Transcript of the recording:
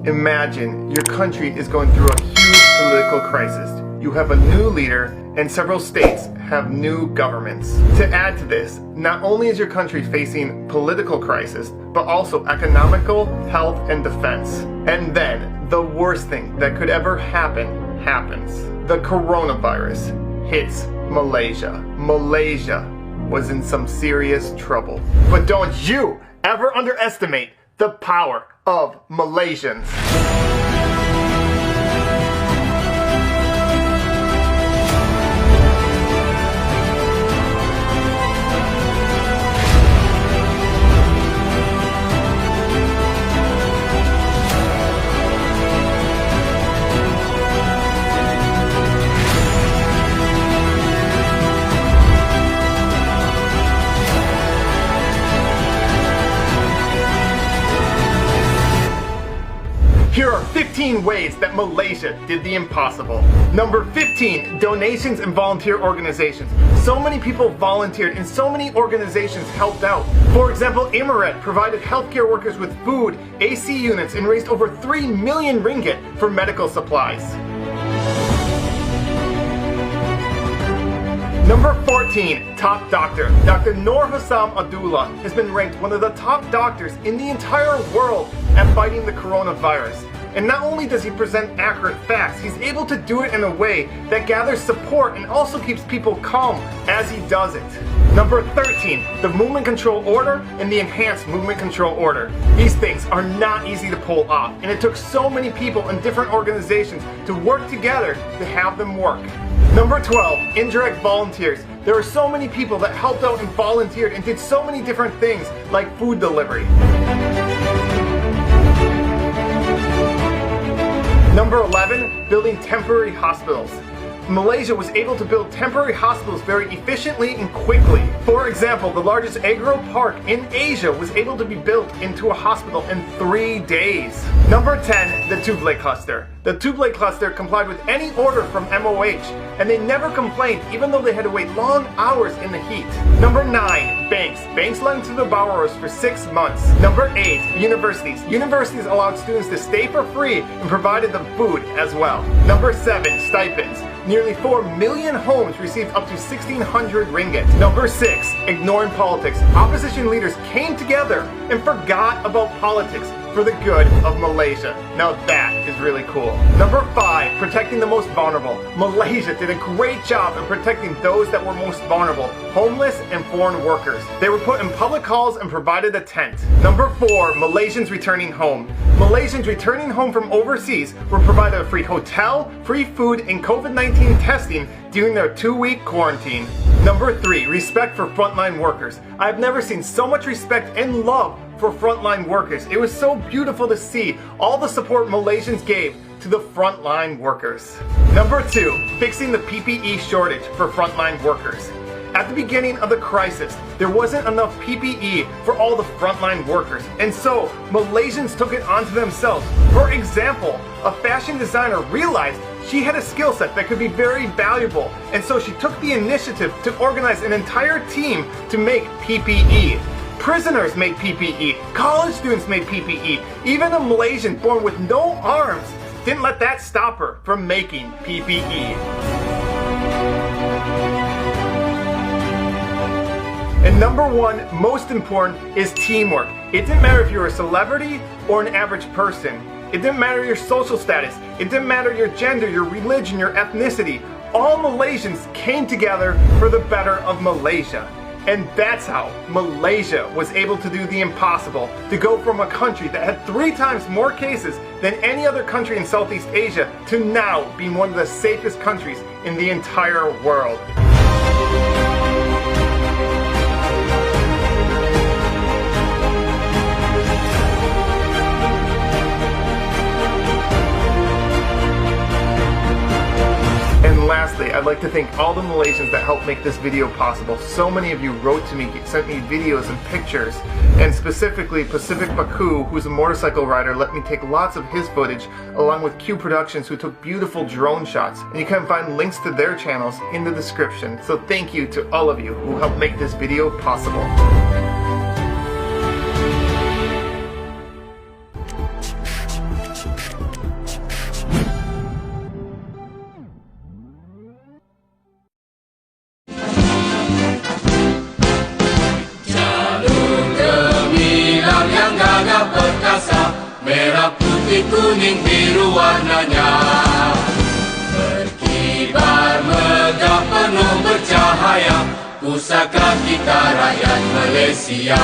Imagine your country is going through a huge political crisis. You have a new leader and several states have new governments. To add to this, not only is your country facing political crisis, but also economical, health, and defense. And then, the worst thing that could ever happen happens. The coronavirus hits Malaysia. Malaysia was in some serious trouble. But don't you ever underestimate the power of Malaysians. Here are 15 ways that Malaysia did the impossible. Number 15, donations and volunteer organizations. So many people volunteered and so many organizations helped out. For example, Emirat provided healthcare workers with food, AC units, and raised over 3 million ringgit for medical supplies. Number 14, top doctor. Dr. Noor Hassam Abdullah has been ranked one of the top doctors in the entire world at fighting the coronavirus. And not only does he present accurate facts, he's able to do it in a way that gathers support and also keeps people calm as he does it. Number 13, the movement control order and the enhanced movement control order. These things are not easy to pull off, and it took so many people in different organizations to work together to have them work. Number 12, indirect volunteers. There are so many people that helped out and volunteered and did so many different things like food delivery. Number 11, building temporary hospitals. Malaysia was able to build temporary hospitals very efficiently and quickly. For example, the largest agro park in Asia was able to be built into a hospital in 3 days. Number 10, the Tubelay cluster. The Tubelay cluster complied with any order from MOH, and they never complained even though they had to wait long hours in the heat. Number 9, banks. Banks lent to the borrowers for 6 months. Number 8, universities. Universities allowed students to stay for free and provided them food as well. Number 7, stipends. Nearly 4 million homes received up to 1,600 ringgit. Number 6, ignoring politics. Opposition leaders came together and forgot about politics for the good of Malaysia. Now that is really cool. Number 5, protecting the most vulnerable. Malaysia did a great job in protecting those that were most vulnerable, homeless and foreign workers. They were put in public halls and provided a tent. Number 4, Malaysians returning home. Malaysians returning home from overseas were provided a free hotel, free food, and COVID-19 testing during their 2-week quarantine. Number 3, respect for frontline workers. I've never seen so much respect and love for frontline workers. It was so beautiful to see all the support Malaysians gave to the frontline workers. Number 2, fixing the PPE shortage for frontline workers. At the beginning of the crisis, there wasn't enough PPE for all the frontline workers, and so Malaysians took it onto themselves. For example, a fashion designer realized she had a skill set that could be very valuable, and so she took the initiative to organize an entire team to make PPE. Prisoners made PPE, college students made PPE, even a Malaysian born with no arms didn't let that stop her from making PPE. And number 1, most important, is teamwork. It didn't matter if you were a celebrity or an average person. It didn't matter your social status. It didn't matter your gender, your religion, your ethnicity. All Malaysians came together for the better of Malaysia. And that's how Malaysia was able to do the impossible, to go from a country that had 3 times more cases than any other country in Southeast Asia to now being one of the safest countries in the entire world. And lastly, I'd like to thank all the Malaysians that helped make this video possible. So many of you wrote to me, sent me videos and pictures, and specifically Pacific Baku, who's a motorcycle rider, let me take lots of his footage, along with Q Productions, who took beautiful drone shots. And you can find links to their channels in the description. So thank you to all of you who helped make this video possible. putih, kuning, biru warnanya. Berkibar, megah, penuh bercahaya, pusaka kita rakyat Malaysia.